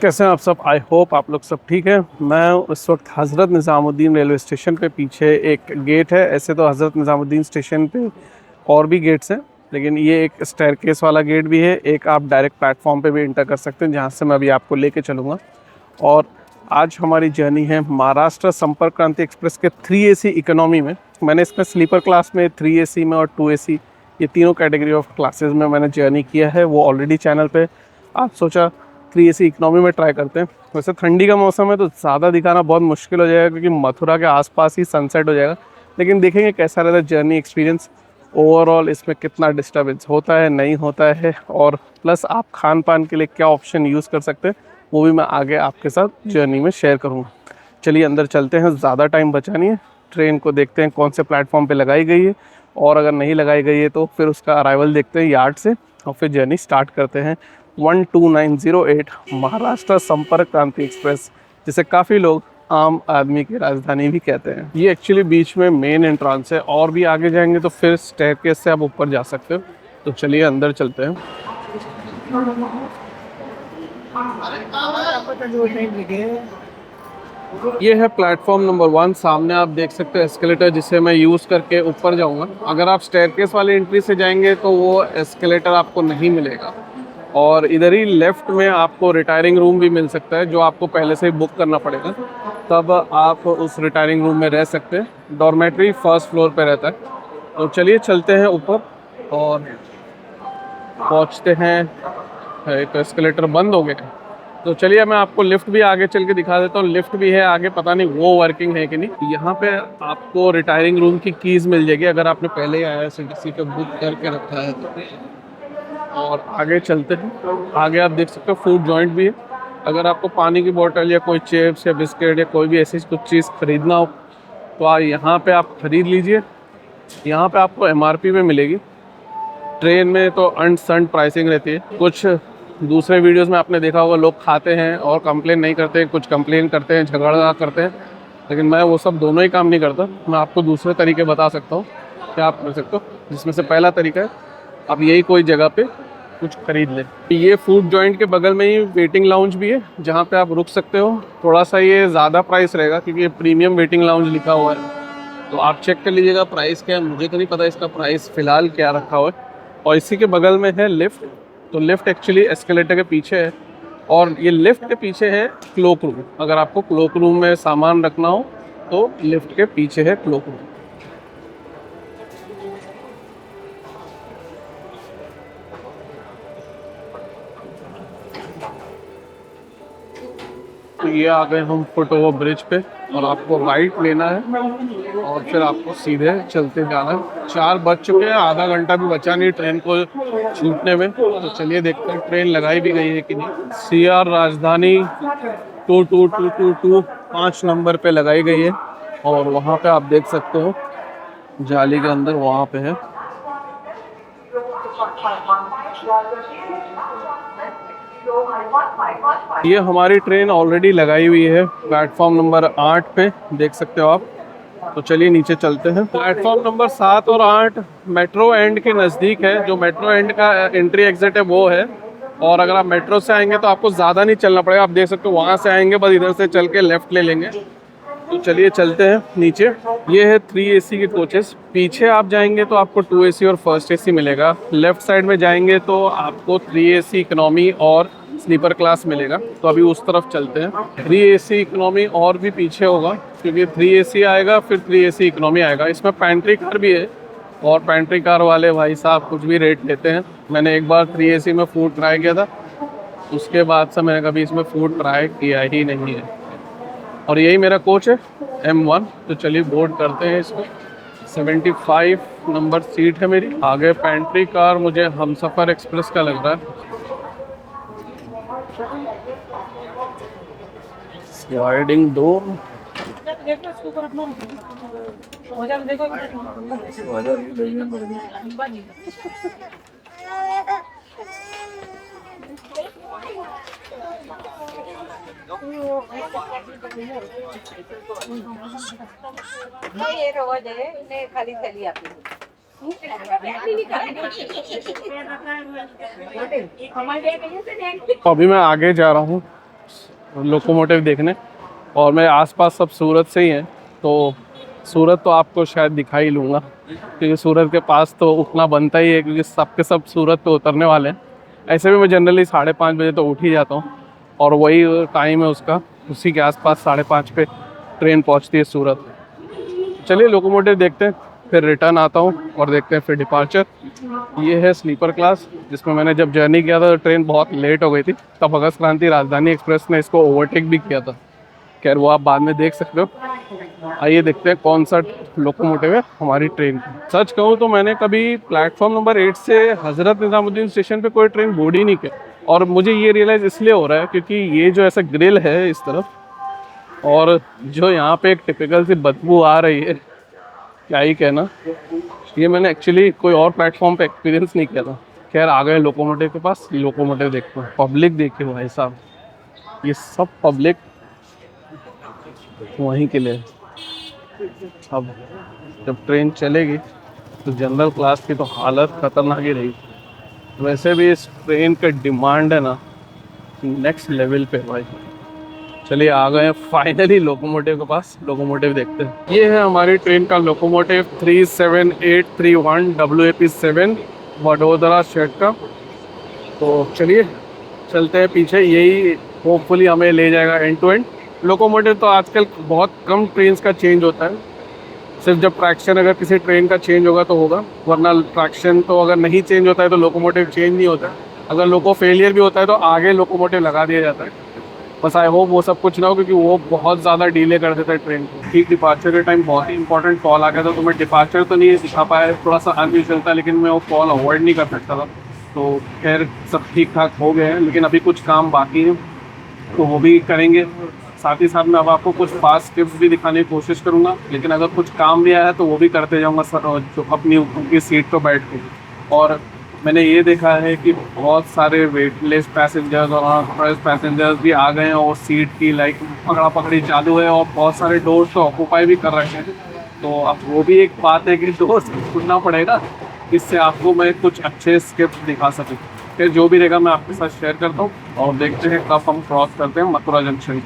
कैसे हैं आप सब। आई होप आप लोग सब ठीक है। मैं इस वक्त हज़रत निज़ामुद्दीन रेलवे स्टेशन पे, पीछे एक गेट है। ऐसे तो हज़रत निज़ामुद्दीन स्टेशन पे और भी गेट्स हैं, लेकिन ये एक स्टेयरकेस वाला गेट भी है। एक आप डायरेक्ट प्लेटफॉर्म पे भी इंटर कर सकते हैं, जहाँ से मैं अभी आपको लेके चलूँगा। और आज हमारी जर्नी है महाराष्ट्र संपर्क क्रांति एक्सप्रेस के 3AC इकोनॉमी में। मैंने इसमें स्लीपर क्लास में, 3AC में और 2AC, ये तीनों कैटेगरी ऑफ क्लासेस में मैंने जर्नी किया है। वो ऑलरेडी चैनल पे, आज सोचा 3AC इकोनॉमी में ट्राई करते हैं। वैसे ठंडी का मौसम है तो ज़्यादा दिखाना बहुत मुश्किल हो जाएगा, क्योंकि मथुरा के आसपास ही सनसेट हो जाएगा। लेकिन देखेंगे कैसा रहता है जर्नी एक्सपीरियंस, ओवरऑल इसमें कितना डिस्टर्बेंस होता है, नहीं होता है, और प्लस आप खान पान के लिए क्या ऑप्शन यूज़ कर सकते हैं, वो भी मैं आगे आपके साथ जर्नी में शेयर करूँगा। चलिए अंदर चलते हैं, ज़्यादा टाइम बचा नहीं है। ट्रेन को देखते हैं कौन से प्लेटफॉर्म पे लगाई गई है, और अगर नहीं लगाई गई है तो फिर उसका अराइवल देखते हैं यार्ड से, और फिर जर्नी स्टार्ट करते हैं। 12908 महाराष्ट्र संपर्क क्रांति एक्सप्रेस, जिसे काफ़ी लोग आम आदमी की राजधानी भी कहते हैं। ये एक्चुअली बीच में मेन एंट्रांस है, और भी आगे जाएंगे तो फिर स्टेयरकेस से आप ऊपर जा सकते हो। तो चलिए अंदर चलते हैं। ये है प्लेटफॉर्म नंबर 1। सामने आप देख सकते हो एस्केलेटर, जिसे मैं यूज़ करके ऊपर जाऊंगा। अगर आप स्टेयरकेस वाली एंट्री से जाएंगे तो वो एस्केलेटर आपको नहीं मिलेगा, और इधर ही लेफ्ट में आपको रिटायरिंग रूम भी मिल सकता है, जो आपको पहले से ही बुक करना पड़ेगा, तब आप उस रिटायरिंग रूम में रह सकते हैं। डॉर्मेट्री फर्स्ट फ्लोर पे रहता है। तो चलिए चलते हैं ऊपर और पहुंचते हैं। एक एस्केलेटर बंद हो गया, तो चलिए मैं आपको लिफ्ट भी आगे चल के दिखा देता हूँ। लिफ्ट भी है आगे, पता नहीं वो वर्किंग है कि नहीं। यहाँ पे आपको रिटायरिंग रूम की कीज़ मिल जाएगी, अगर आपने पहले ही IRCTC पे बुक करके रखा है तो। और आगे चलते हैं। आगे आप देख सकते हो फूड जॉइंट भी है। अगर आपको पानी की बोतल या कोई चिप्स या बिस्किट या कोई भी ऐसी कुछ चीज़ खरीदना हो तो यहाँ पे आप खरीद लीजिए। यहाँ पे आपको MRP में मिलेगी। ट्रेन में तो अनसंट प्राइसिंग रहती है। कुछ दूसरे वीडियोस में आपने देखा होगा, लोग खाते हैं और कंप्लेन नहीं करते, कुछ कंप्लेन करते हैं, झगड़ा करते हैं। लेकिन मैं वो सब दोनों ही काम नहीं करता। मैं आपको दूसरे तरीके बता सकता हूँ क्या आप कर सकते हो, जिसमें से पहला तरीका है आप यही कोई जगह पे कुछ खरीद लें। ये फूड जॉइंट के बगल में ही वेटिंग लाउंज भी है, जहाँ पे आप रुक सकते हो। थोड़ा सा ये ज़्यादा प्राइस रहेगा, क्योंकि ये प्रीमियम वेटिंग लाउंज लिखा हुआ है। तो आप चेक कर लीजिएगा प्राइस क्या है। मुझे तो नहीं पता इसका प्राइस फ़िलहाल क्या रखा हुआ है। और इसी के बगल में है लिफ्ट। तो लिफ्ट एक्चुअली एस्केलेटर के पीछे है, और ये लिफ्ट के पीछे है क्लोक रूम। अगर आपको क्लोक रूम में सामान रखना हो तो लिफ्ट के पीछे है क्लोक रूम। तो ये आ गए हम फुट ओवर ब्रिज पे, और आपको राइट लेना है और फिर आपको सीधे चलते जाना है। 4 बज चुके हैं, आधा घंटा भी बचा नहीं ट्रेन को छूटने में। तो चलिए देखते हैं ट्रेन लगाई भी गई है कि नहीं। CR राजधानी 22222 5 नंबर पे लगाई गई है, और वहाँ पे आप देख सकते हो जाली के अंदर वहाँ पे है। ये हमारी ट्रेन ऑलरेडी लगाई हुई है प्लेटफॉर्म नंबर 8 पे, देख सकते हो आप। तो चलिए नीचे चलते हैं। प्लेटफॉर्म नंबर 7 और 8 मेट्रो एंड के नज़दीक है। जो मेट्रो एंड का एंट्री एग्जिट है वो है, और अगर आप मेट्रो से आएंगे तो आपको ज़्यादा नहीं चलना पड़ेगा। आप देख सकते हो वहाँ से आएंगे, बस इधर से चल के लेफ़्ट ले लेंगे। तो चलिए चलते हैं नीचे। ये है 3AC के कोचेस। पीछे आप जाएंगे तो आपको 2AC और फर्स्ट AC मिलेगा। लेफ्ट साइड में जाएंगे तो आपको 3AC इकोनॉमी और स्लीपर क्लास मिलेगा। तो अभी उस तरफ चलते हैं। 3AC इकोनॉमी और भी पीछे होगा, क्योंकि 3AC आएगा फिर 3AC इकोनॉमी आएगा। इसमें पैंट्री कार भी है, और पैंट्री कार वाले भाई साहब कुछ भी रेट लेते हैं। मैंने एक बार 3AC में फूड ट्राई किया था, उसके बाद से मैंने कभी इसमें फूड ट्राई किया ही नहीं है। और यही मेरा कोच है M1। तो चलिए बोर्ड करते हैं इसको। 75 नंबर सीट है मेरी। आगे पैंट्री कार मुझे हमसफ़र एक्सप्रेस का लग रहा है। Sliding door. खाली थैली आपकी। अभी मैं आगे जा रहा हूँ लोकोमोटिव देखने, और मेरे आसपास सब सूरत से ही हैं, तो सूरत तो आपको शायद दिखा ही लूँगा, क्योंकि सूरत के पास तो उठना बनता ही है, क्योंकि सबके सब सूरत पे उतरने वाले हैं। ऐसे भी मैं जनरली 5:30 बजे तो उठ ही जाता हूँ, और वही टाइम है उसका, उसी के आसपास 5:30 पे ट्रेन पहुँचती है सूरत। चलिए लोकोमोटिव देखते हैं, फिर रिटर्न आता हूँ और देखते हैं फिर डिपार्चर। ये है स्लीपर क्लास, जिसमें मैंने जब जर्नी किया था तो ट्रेन बहुत लेट हो गई थी, तब अगस्त क्रांति राजधानी एक्सप्रेस ने इसको ओवरटेक भी किया था। खैर वो आप बाद में देख सकते हो। आइए देखते हैं कौन सा लोकोमोटिव है हमारी ट्रेन की। सच कहूँ तो मैंने कभी प्लेटफॉर्म नंबर 8 से हज़रत निज़ामुद्दीन स्टेशन पे कोई ट्रेन बोर्ड ही नहीं किया, और मुझे ये रियलाइज़ इसलिए हो रहा है क्योंकि ये जो ऐसा ग्रिल है इस तरफ, और जो यहाँ पे एक टिपिकल सी बदबू आ रही है, क्या ही कहना, ये मैंने एक्चुअली कोई और प्लेटफॉर्म पे एक्सपीरियंस नहीं किया था। खैर आ गए लोकोमोटिव के पास, लोकोमोटिव देखते हैं। पब्लिक देखिए भाई साहब, ये सब पब्लिक वहीं के लिए। अब जब ट्रेन चलेगी तो जनरल क्लास की तो हालत खतरनाक ही रही। वैसे भी इस ट्रेन का डिमांड है ना नेक्स्ट लेवल पे भाई। चलिए आ गए हैं फाइनली लोकोमोटिव के पास, लोकोमोटिव देखते हैं। ये है हमारी ट्रेन का लोकोमोटिव 37831 WAP7 वडोदरा शेड का। तो चलिए चलते हैं पीछे, यही होपफुली हमें ले जाएगा एंड टू एंड। लोकोमोटिव तो आजकल बहुत कम ट्रेन्स का चेंज होता है, सिर्फ जब ट्रैक्शन अगर किसी ट्रेन का चेंज होगा तो होगा, वरना ट्रैक्शन तो अगर नहीं चेंज होता है तो लोकोमोटिव चेंज नहीं होता है। अगर लोको फेलियर भी होता है तो आगे लोकोमोटिव लगा दिया जाता है। बस आई होप वो सब कुछ ना हो, क्योंकि वो बहुत ज़्यादा डिले कर देता है ट्रेन को। ठीक डिपार्चर के टाइम बहुत ही इंपॉर्टेंट कॉल आ गया था, तो मैं डिपार्चर तो नहीं दिखा पाया, थोड़ा सा अनयूजुअल था, लेकिन मैं वो कॉल अवॉइड नहीं कर सकता था। तो खैर सब ठीक ठाक हो गए हैं, लेकिन अभी कुछ काम बाकी है तो वो भी करेंगे। साथ ही साथ मैं अब आपको कुछ फास्ट टिप्स भी दिखाने की कोशिश करूँगा, लेकिन अगर कुछ काम भी आया है तो वो भी करते जाऊँगा सर, जो अपनी ऊपर की सीट पर बैठ के। और मैंने ये देखा है कि बहुत सारे वेटलेस पैसेंजर्स और अनऑथराइज पैसेंजर्स भी आ गए हैं, और सीट की पकड़ा पकड़ी चालू है, और बहुत सारे डोर्स तो ऑक्यूपाई भी कर रखे हैं। तो अब वो भी एक बात है कि डोर्स खुलना पड़ेगा, इससे आपको मैं कुछ अच्छे स्किप्स दिखा सकूँ। फिर जो भी रहेगा मैं आपके साथ शेयर करता हूँ, और देखते हैं कब हम क्रॉस करते हैं मथुरा जंक्शन।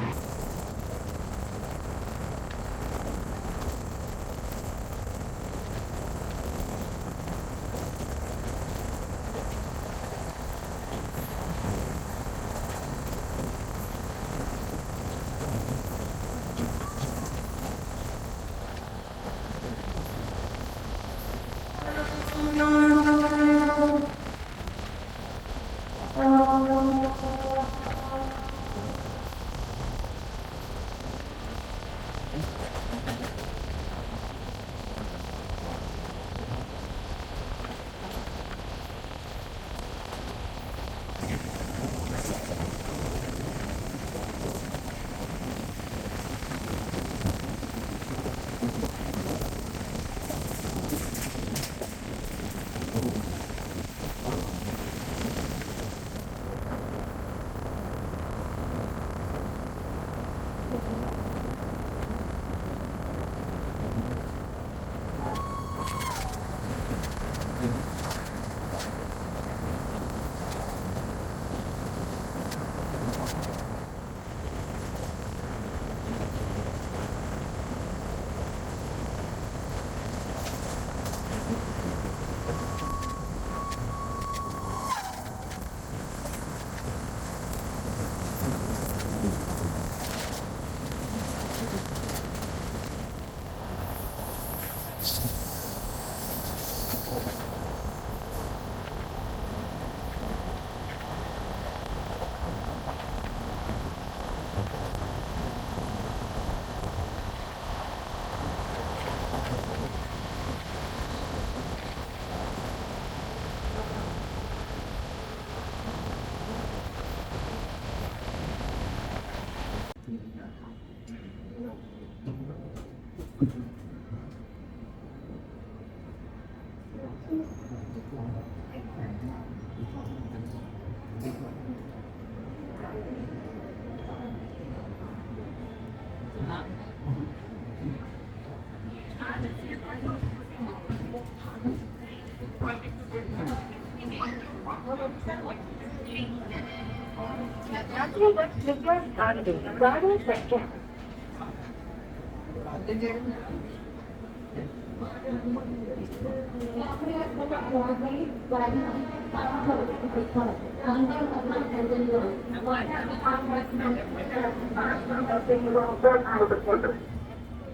यात्री बस कृपया ध्यान दें गाड़ी सेक्शन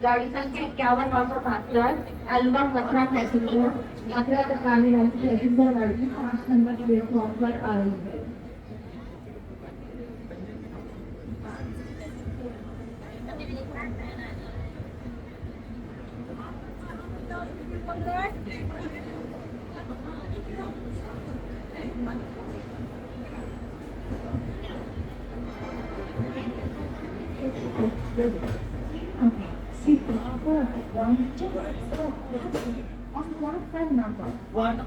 गाड़ी संख्या 51 अल्बम मथुरा पैसेंजर मथुरा तक आने वाली पैसेंजर गाड़ी 5 नंबर की प्लेटफॉर्म पर आ रही है। Okay, seat number 1, 2, 3, on platform number 1.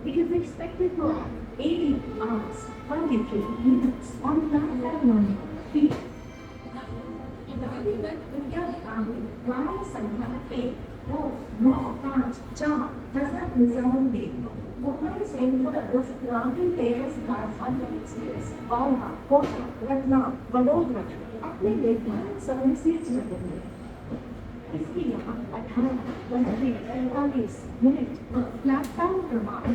It is expected to 80 hours, 23 minutes on platform number 3. गाड़ी संख्या 1, 2, 9, 5, 4 दशरथ निजामुद्दीन मुंबई सेंट्रल बस क्रांति टेरेस कारखाना एक्सप्रेस बावड़ा कोटा रत्ना वडोदरा अपने निर्धारित समय से चल रही है। इसके यहाँ 18, 29, 45 मिनट प्लेटफॉर्म क्रमांक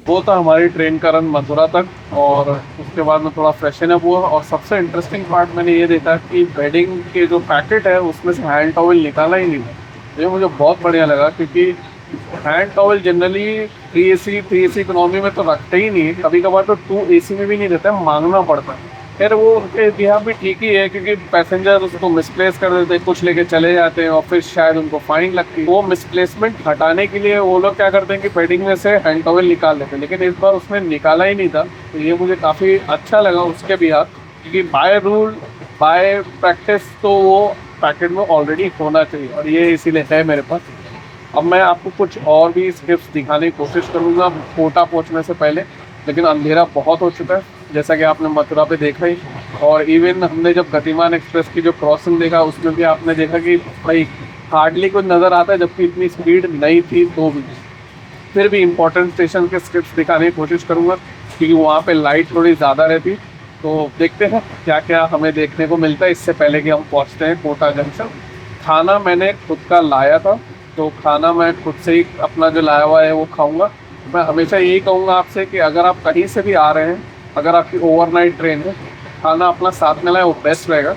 वो था हमारी ट्रेन का रन मथुरा तक, और उसके बाद में थोड़ा फ्रेशन अप हुआ। और सबसे इंटरेस्टिंग पार्ट मैंने ये देखा कि बेडिंग के जो पैकेट है उसमें से हैंड टॉवल निकाला ही नहीं था। ये मुझे बहुत बढ़िया लगा, क्योंकि hand towel generally 3 AC economy में तो रखते ही नहीं है, कभी कभार तो 2 AC में भी नहीं रहता है, मांगना पड़ता है। खैर वो उनके बिहाफ भी ठीक ही है, क्योंकि पैसेंजर उसको मिसप्लेस कर देते हैं, कुछ लेके चले जाते हैं और फिर शायद उनको फाइन लगती है। वो मिसप्लेसमेंट हटाने के लिए वो लोग क्या करते हैं कि बेडिंग में से हैंड टॉवल निकाल लेते हैं, लेकिन इस बार उसने निकाला ही नहीं था। तो ये मुझे काफ़ी अच्छा लगा उसके बिहाफ, क्योंकि बाय रूल बाय प्रैक्टिस तो वो पैकेट में ऑलरेडी होना चाहिए, और ये इसीलिए है मेरे पास। अब मैं आपको कुछ और भी स्क्रिप्ट दिखाने की कोशिश करूँगा कोटा पहुँचने से पहले, लेकिन अंधेरा बहुत हो चुका है जैसा कि आपने मथुरा पे देखा ही। और इवन हमने जब गतिमान एक्सप्रेस की जो क्रॉसिंग देखा उसमें भी आपने देखा कि भाई हार्डली कुछ नज़र आता है, जबकि इतनी स्पीड नहीं थी। तो भी फिर भी इंपॉर्टेंट स्टेशन के स्क्रिप्ट दिखाने की कोशिश करूँगा, क्योंकि वहाँ पे लाइट थोड़ी ज़्यादा रहती। तो देखते हैं क्या क्या हमें देखने को मिलता है इससे पहले कि हम पहुँचते हैं कोटा जंक्शन। खाना मैंने खुद का लाया था, तो खाना मैं खुद से ही अपना जो लाया हुआ है वो खाऊंगा। मैं हमेशा यही कहूँगा आपसे कि अगर आप कहीं से भी आ रहे हैं, अगर आपकी ओवरनाइट ट्रेन है, खाना अपना साथ में लाएं, वो बेस्ट रहेगा।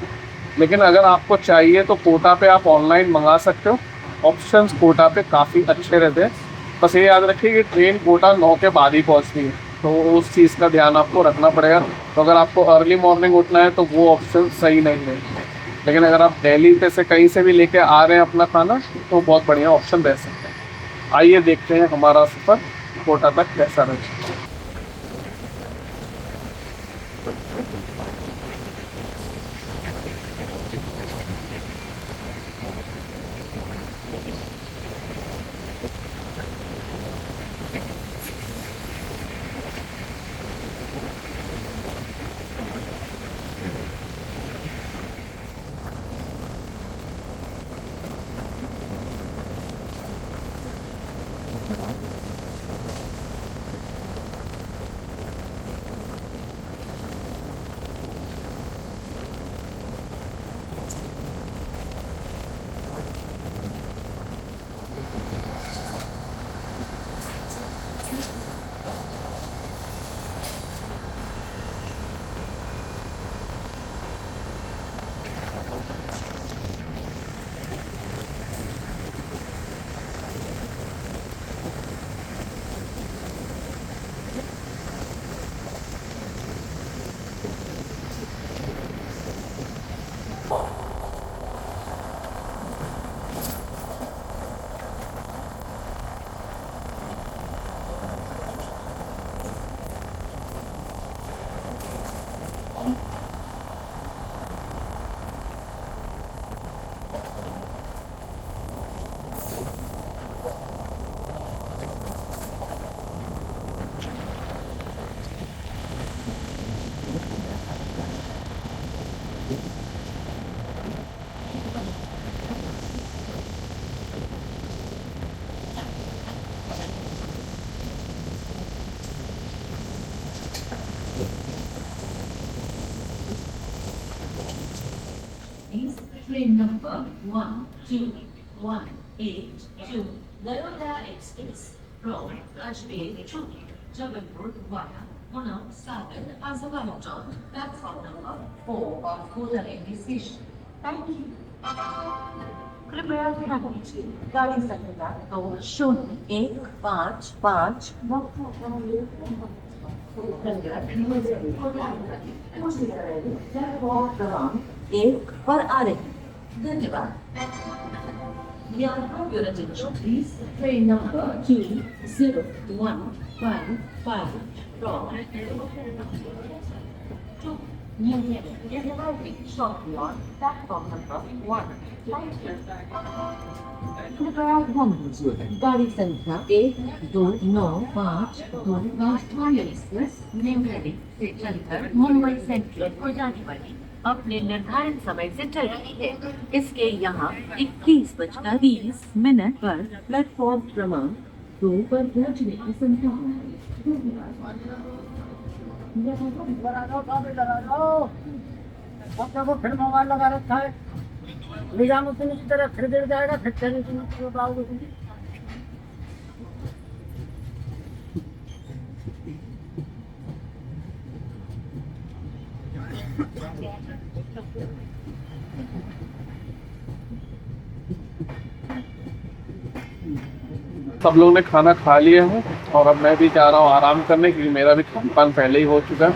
लेकिन अगर आपको चाहिए तो कोटा पे आप ऑनलाइन मंगा सकते हो, ऑप्शंस कोटा पे काफ़ी अच्छे रहते हैं। बस ये याद रखिए कि ट्रेन कोटा 9 के बाद ही पहुँचती है, तो उस चीज़ का ध्यान आपको रखना पड़ेगा। तो अगर आपको अर्ली मॉर्निंग उठना है तो वो ऑप्शन सही नहीं है, लेकिन अगर आप दिल्ली पे से कहीं से भी लेके आ रहे हैं अपना खाना तो बहुत बढ़िया ऑप्शन रह सकते हैं। आइए देखते हैं हमारा सफ़र कोटा तक कैसा रहे। train number 12182 Naroda Express from Ajmer to Jabalpur via Muna Sagar Azawajah, platform number 4 of Kodareli station. Thank you. कृपया ध्यान दीजिए गाड़ी संख्या 201555 एक पर आ रही। धन्यवाद। यहाँ your attention please. Train number 20155 from to New Delhi is arriving shortly on platform number 1. Thank you. कृपया ध्यान दीजिए गाड़ी संख्या 1295 राजधानी एक्सप्रेस न्यू दिल्ली से चलकर मुंबई सेंट्रल को जाने वाली अपने निर्धारित समय से चल रही है। इसके यहाँ 21:20 पर प्लेटफॉर्म क्रमांक 2 पर पहुँचने की संभावना है। अपने को फिर मोबाइल लगा रखा है, निजामुद्दीन की तरफ फिर गिर जाएगा, फिर चलने की सब लोग ने खाना खा लिया है और अब मैं भी जा रहा हूँ आराम करने, क्योंकि मेरा भी खान पान पहले ही हो चुका है।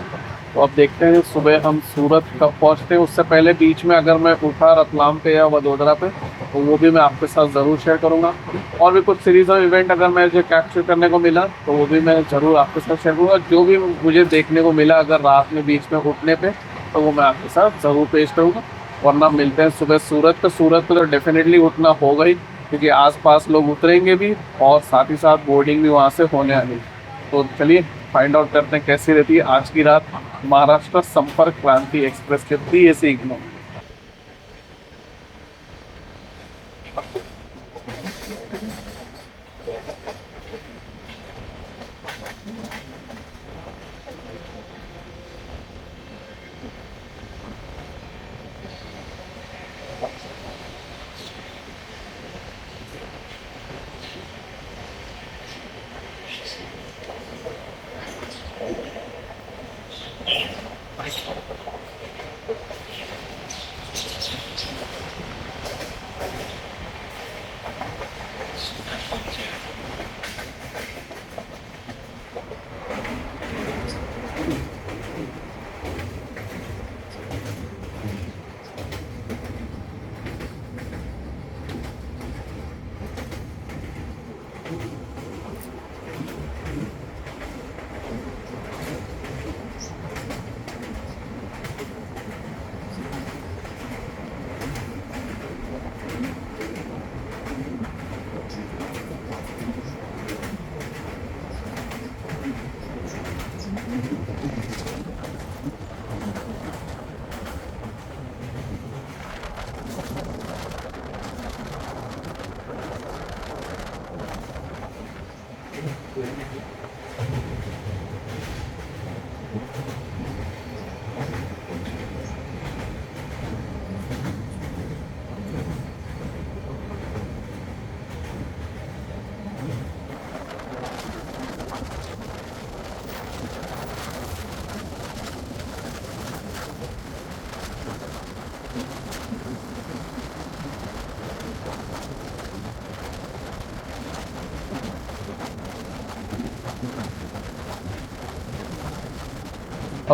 तो अब देखते हैं सुबह हम सूरत कब पहुँचते हैं। उससे पहले बीच में अगर मैं उठा रतलाम पे या वडोदरा पे तो वो भी मैं आपके साथ ज़रूर शेयर करूँगा। और भी कुछ सीरीज़ और इवेंट अगर मुझे कैप्चर करने को मिला तो वो भी मैं ज़रूर आपके साथ शेयर करूँगा। जो भी मुझे देखने को मिला अगर रात में बीच में उठने पर तो वो मैं आपके साथ ज़रूर पेश करूँगा। वरना मिलते हैं सुबह सूरत पे। सूरत पे तो डेफिनेटली उठना होगा ही, क्योंकि आसपास लोग उतरेंगे भी और साथ ही साथ बोर्डिंग भी वहाँ से होने वाली। तो चलिए फाइंड आउट करते हैं कैसी रहती है आज की रात महाराष्ट्र संपर्क क्रांति एक्सप्रेस के 3 AC ignore.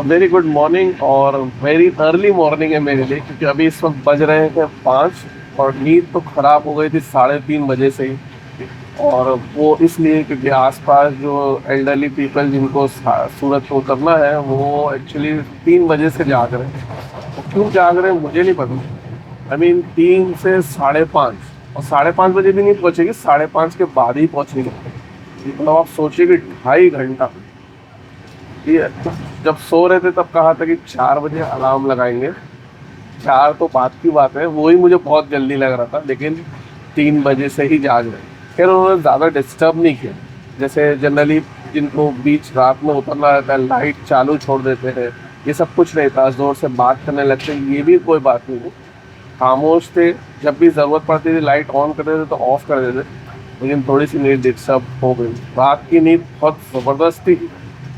Very good morning और वेरी अर्ली मॉर्निंग है मेरे लिए, क्योंकि अभी इस वक्त बज रहे हैं 5 और नींद तो ख़राब हो गई थी 3:30 बजे से ही। और वो इसलिए क्योंकि आसपास जो एल्डरली पीपल जिनको सूरत को उतरना है वो एक्चुअली 3 बजे से जाग रहे हैं। तो क्यों जाग रहे हैं मुझे नहीं पता। आई मीन 3 से 5:30 और 5:30 बजे भी नहीं पहुँचेगी, 5:30 के बाद ही पहुँचेगी। मतलब आप सोचिए कि 2.5 घंटा। ये जब सो रहे थे तब कहा था कि 4 बजे अलार्म लगाएंगे। 4 तो बात की बात है, वो ही मुझे बहुत जल्दी लग रहा था, लेकिन 3 बजे से ही जाग रहे। फिर उन्होंने ज़्यादा डिस्टर्ब नहीं किया। जैसे जनरली जिनको बीच रात में उतरना रहता है लाइट चालू छोड़ देते हैं, ये सब कुछ नहीं था, ज़ोर से बात करने लगते हैं, ये भी कोई बात नहीं है। खामोश थे, जब भी ज़रूरत पड़ती थी लाइट ऑन कर देते तो ऑफ कर देते, लेकिन थोड़ी सी नींद डिस्टर्ब हो गई। रात की नींद बहुत ज़बरदस्त थी,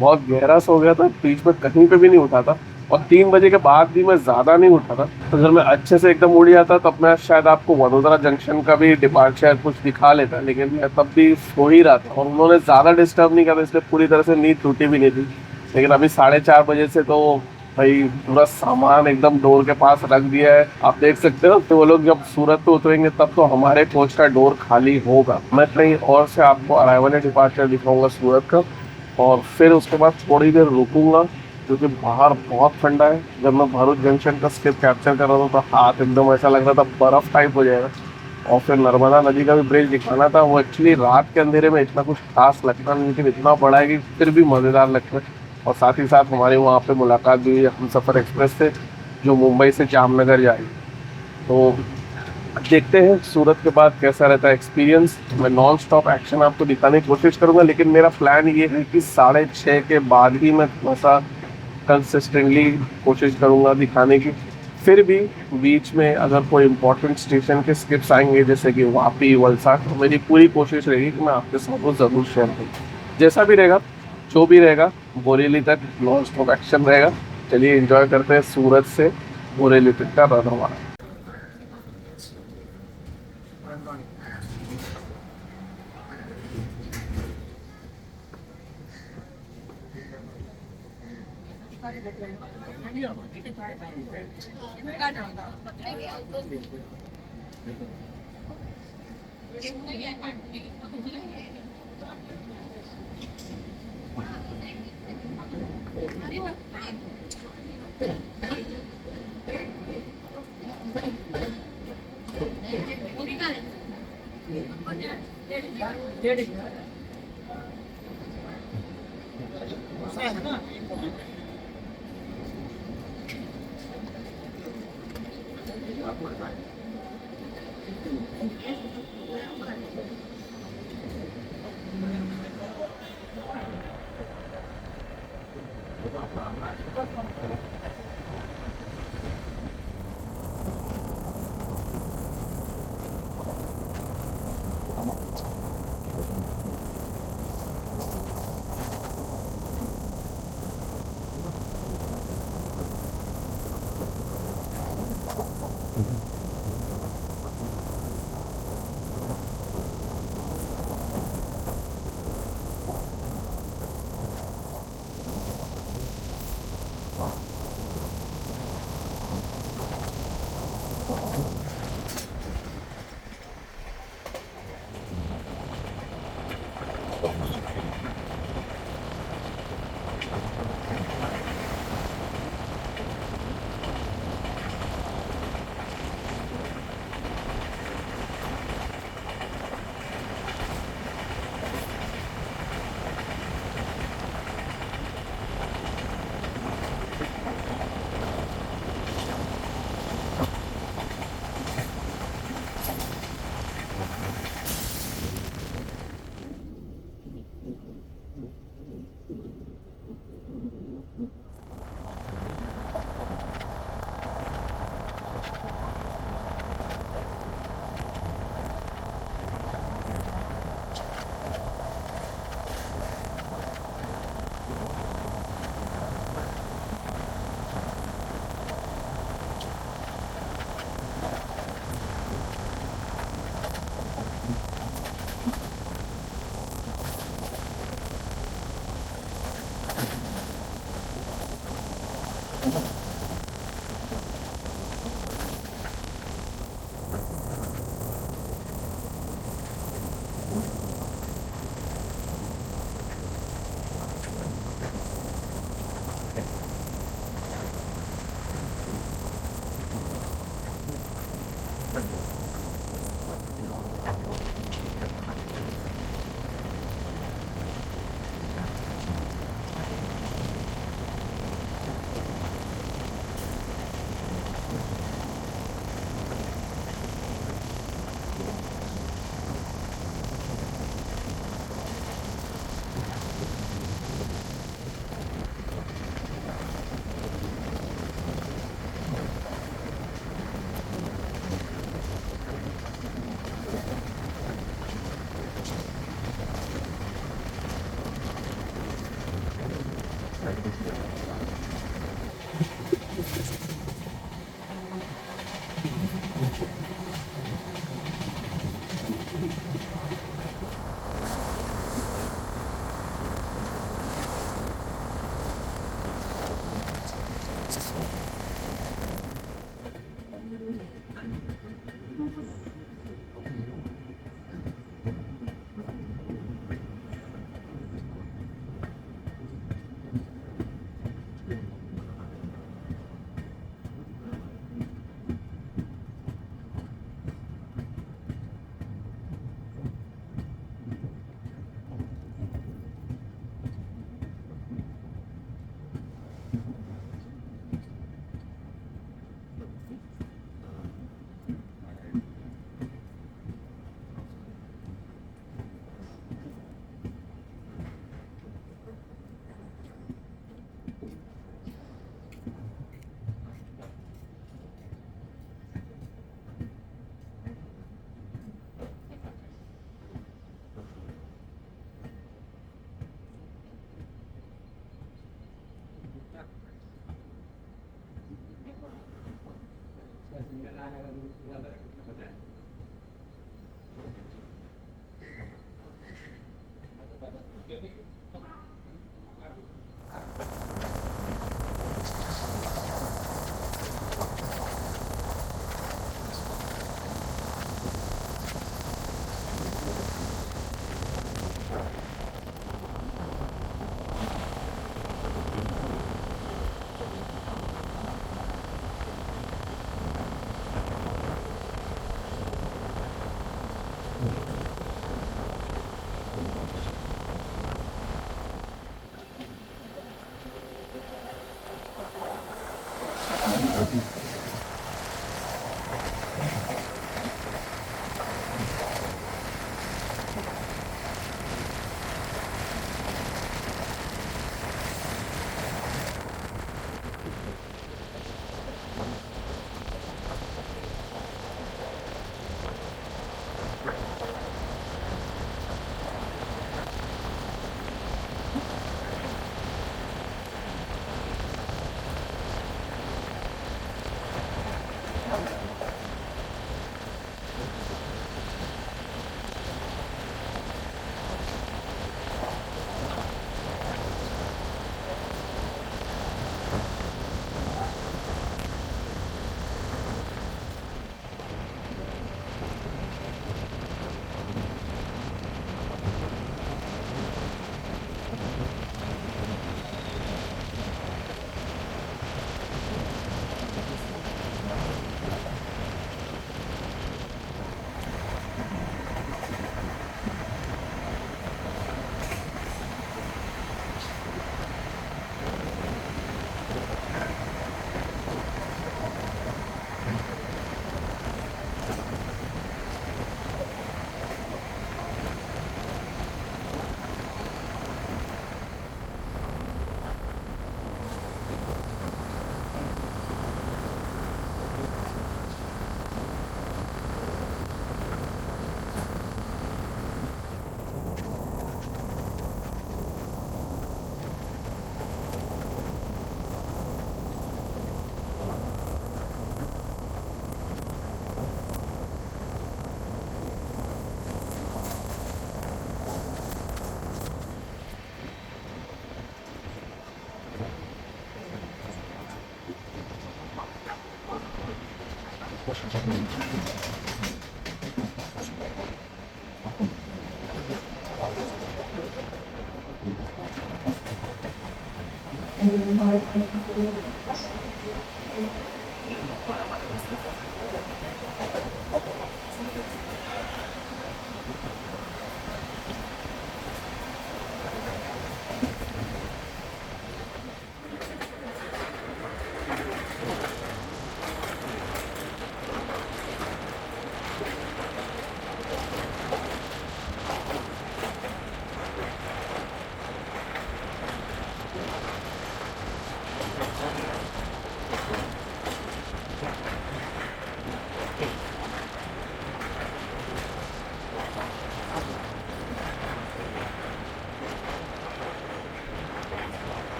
बहुत गहरा सो गया था, बीच में कहीं पे भी नहीं उठा था, और 3 बजे के बाद भी मैं ज़्यादा नहीं उठा था। तो अगर मैं अच्छे से एकदम उड़ जाता तब मैं शायद आपको वडोदरा जंक्शन का भी डिपार्चर कुछ दिखा लेता, लेकिन मैं तब भी सो ही रहा था और उन्होंने ज़्यादा डिस्टर्ब नहीं करा, इसलिए पूरी तरह से नींद टूटी भी नहीं थी। लेकिन अभी 4:30 बजे से तो भाई पूरा सामान एकदम डोर के पास रख दिया है, आप देख सकते हो। तो वो लोग जब सूरत पे उतरेंगे तब तो हमारे कोच का डोर खाली होगा। मैं कहीं और से आपको अराइवल एंड डिपार्चर दिखाऊंगा सूरत का, और फिर उसके बाद थोड़ी देर रुकूंगा क्योंकि बाहर बहुत ठंडा है। जब मैं भरूच जंक्शन का स्क्रिप्ट कैप्चर कर रहा था तो हाथ एकदम ऐसा लग रहा था बर्फ टाइप हो जाएगा। और फिर नर्मदा नदी का भी ब्रिज दिखाना था, वो एक्चुअली रात के अंधेरे में इतना कुछ खास लगता नहीं, लेकिन इतना बड़ा है कि फिर भी मज़ेदार लगता है। और साथ ही साथ हमारी वहाँ पे मुलाकात भी हुई हम सफ़र एक्सप्रेस से, जो मुंबई से जामनगर जाएगी। तो देखते हैं सूरत के बाद कैसा रहता है एक्सपीरियंस। मैं नॉन स्टॉप एक्शन आपको दिखाने की कोशिश करूंगा, लेकिन मेरा प्लान ये है कि 6:30 के बाद ही मैं थोड़ा सा कंसिस्टेंटली कोशिश करूंगा दिखाने की। फिर भी बीच में अगर कोई इंपॉर्टेंट स्टेशन के स्किप्स आएंगे जैसे कि वापी, वलसाड, तो मेरी पूरी कोशिश रहेगी कि मैं आपके साथ वो ज़रूर शेयर करूँ। जैसा भी रहेगा, जो भी रहेगा, बोरेली तक नॉन स्टॉप एक्शन रहेगा। चलिए एंजॉय करते हैं सूरत से बोरेली तक का रन हमारा।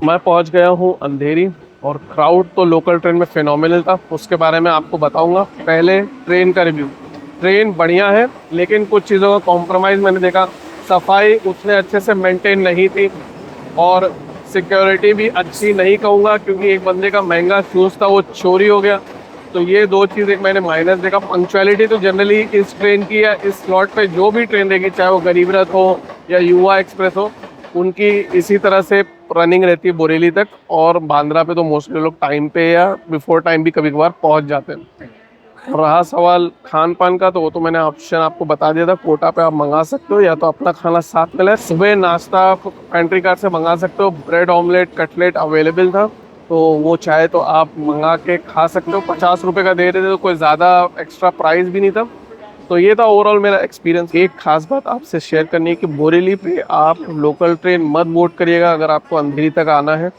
मैं पहुंच गया हूं अंधेरी और क्राउड तो लोकल ट्रेन में फिनोमिनल था, उसके बारे में आपको बताऊंगा। पहले ट्रेन का रिव्यू। ट्रेन बढ़िया है, लेकिन कुछ चीज़ों का कॉम्प्रोमाइज़ मैंने देखा। सफाई उतने अच्छे से मेंटेन नहीं थी और सिक्योरिटी भी अच्छी नहीं कहूँगा, क्योंकि एक बंदे का महंगा शूज़ था वो चोरी हो गया। तो ये दो चीज़ एक मैंने माइनस देखा। पंक्चुअलिटी तो जनरली इस ट्रेन की या इस स्लॉट पे जो भी ट्रेन रहेगी, चाहे वो गरीब रथ हो या युवा एक्सप्रेस हो, उनकी इसी तरह से रनिंग रहती है बोरेली तक। और बांद्रा पे तो मोस्टली लोग टाइम पे या बिफोर टाइम भी कभी कभार पहुंच जाते हैं। रहा सवाल खान पान का, तो वो तो मैंने ऑप्शन आपको बता दिया था। कोटा पे आप मंगा सकते हो या तो अपना खाना साथ मिला है। सुबह नाश्ता आप पेंट्री कार से मंगा सकते हो। ब्रेड ऑमलेट कटलेट अवेलेबल था, तो वो चाहे तो आप मंगा के खा सकते हो। 50 रुपये का दे रहे थे, तो कोई ज़्यादा एक्स्ट्रा प्राइस भी नहीं था। तो ये था ओवरऑल मेरा एक्सपीरियंस। एक खास बात आपसे शेयर करनी है कि बोरेली पे आप लोकल ट्रेन मत बोर्ड करिएगा। अगर आपको अंधेरी तक आना है,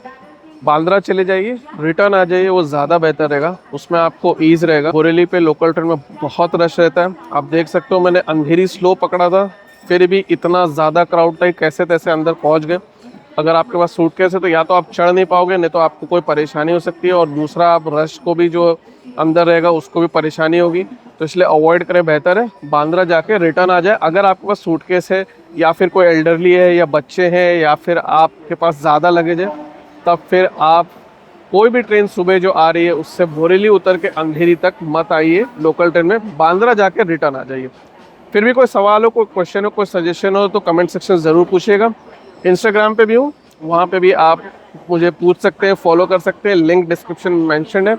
बांद्रा चले जाइए, रिटर्न आ जाइए, वो ज़्यादा बेहतर रहेगा, उसमें आपको ईज रहेगा। बोरेली पे लोकल ट्रेन में बहुत रश रहता है। आप देख सकते हो, मैंने अंधेरी स्लो पकड़ा था, फिर भी इतना ज़्यादा क्राउड था, कैसे तैसे अंदर पहुँच गए। अगर आपके पास सूटकेस है तो या तो आप चढ़ नहीं पाओगे, नहीं तो आपको कोई परेशानी हो सकती है, और दूसरा आप रश को भी जो अंदर रहेगा उसको भी परेशानी होगी। तो इसलिए अवॉइड करें, बेहतर है बांद्रा जाके रिटर्न आ जाए। अगर आपके पास सूटकेस है या फिर कोई एल्डरली है या बच्चे हैं या फिर आपके पास ज़्यादा लगेज है, तब फिर आप कोई भी ट्रेन सुबह जो आ रही है उससे बोरेली उतर के अंधेरी तक मत आइए। लोकल ट्रेन में बांद्रा जाके रिटर्न आ जाइए। फिर भी कोई सवाल हो, कोई क्वेश्चन हो, कोई सजेशन हो तो कमेंट सेक्शन ज़रूर पूछिएगा। इंस्टाग्राम पे भी हूँ, वहाँ पे भी आप मुझे पूछ सकते हैं, फॉलो कर सकते हैं, लिंक डिस्क्रिप्शन में मेंशन है।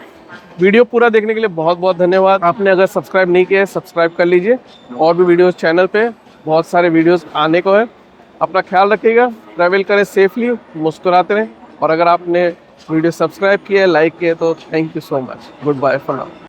वीडियो पूरा देखने के लिए बहुत बहुत धन्यवाद। आपने अगर सब्सक्राइब नहीं किया है, सब्सक्राइब कर लीजिए। और भी वीडियोस चैनल पे बहुत सारे वीडियोस आने को है। अपना ख्याल रखिएगा, ट्रैवल करें सेफली, मुस्कुराते रहें। और अगर आपने वीडियो सब्सक्राइब किया है, लाइक किया है, तो thank you so much. Goodbye for now.